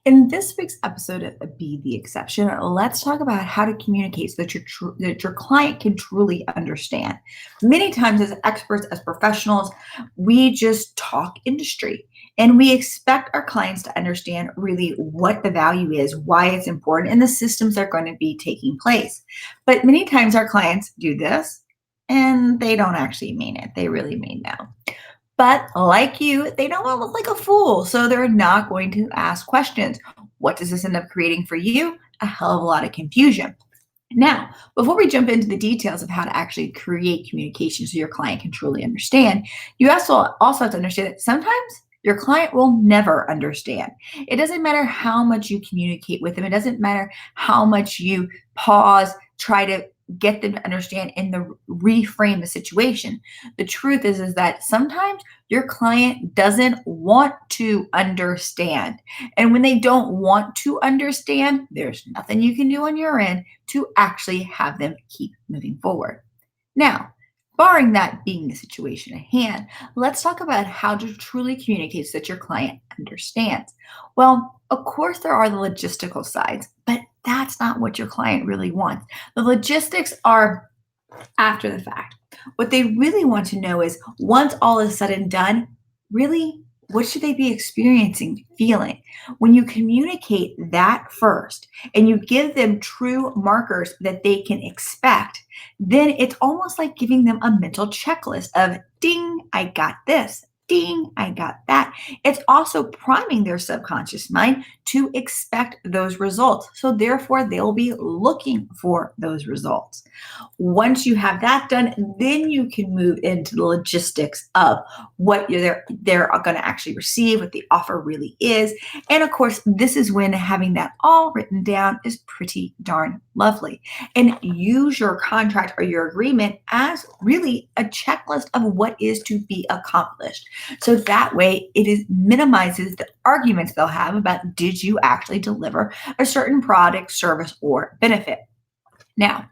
In this week's episode of Be the Exception, let's talk about how to communicate so that your client can truly understand. Many times, as experts, as professionals, we just talk industry and we expect our clients to understand really what the value is, why it's important, and the systems that are going to be taking place. But many times, our clients do this and they don't actually mean it. They really mean no. But like you, they don't want to look like a fool. So they're not going to ask questions. What does this end up creating for you? A hell of a lot of confusion. Now, before we jump into the details of how to actually create communication so your client can truly understand, you also have to understand that sometimes your client will never understand. It doesn't matter how much you communicate with them, it doesn't matter how much you pause, try to get them to understand and reframe the situation. The truth is that sometimes your client doesn't want to understand. And when they don't want to understand, there's nothing you can do on your end to actually have them keep moving forward. Now, barring that being the situation at hand, let's talk about how to truly communicate so that your client understands. Well, of course, there are the logistical sides, but that's not what your client really wants. The logistics are after the fact. What they really want to know is once all is said and done, really, what should they be experiencing, feeling? When you communicate that first and you give them true markers that they can expect, then it's almost like giving them a mental checklist of ding, I got this. Ding, I got that. It's also priming their subconscious mind to expect those results. So, therefore, they'll be looking for those results. Once you have that done, then you can move into the logistics of what they're going to actually receive, what the offer really is. And of course, this is when having that all written down is pretty darn lovely. And use your contract or your agreement as really a checklist of what is to be accomplished. So that way minimizes the arguments they'll have about did you actually deliver a certain product, service, or benefit. Now,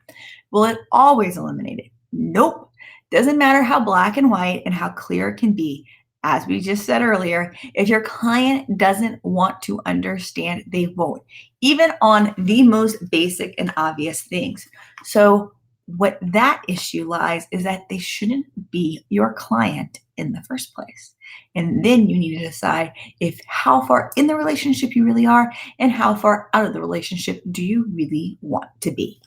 will it always eliminate it? Nope. Doesn't matter how black and white and how clear it can be. As we just said earlier, if your client doesn't want to understand, they won't, even on the most basic and obvious things. So, what that issue lies is that they shouldn't be your client in the first place. And then you need to decide if how far in the relationship you really are and how far out of the relationship do you really want to be.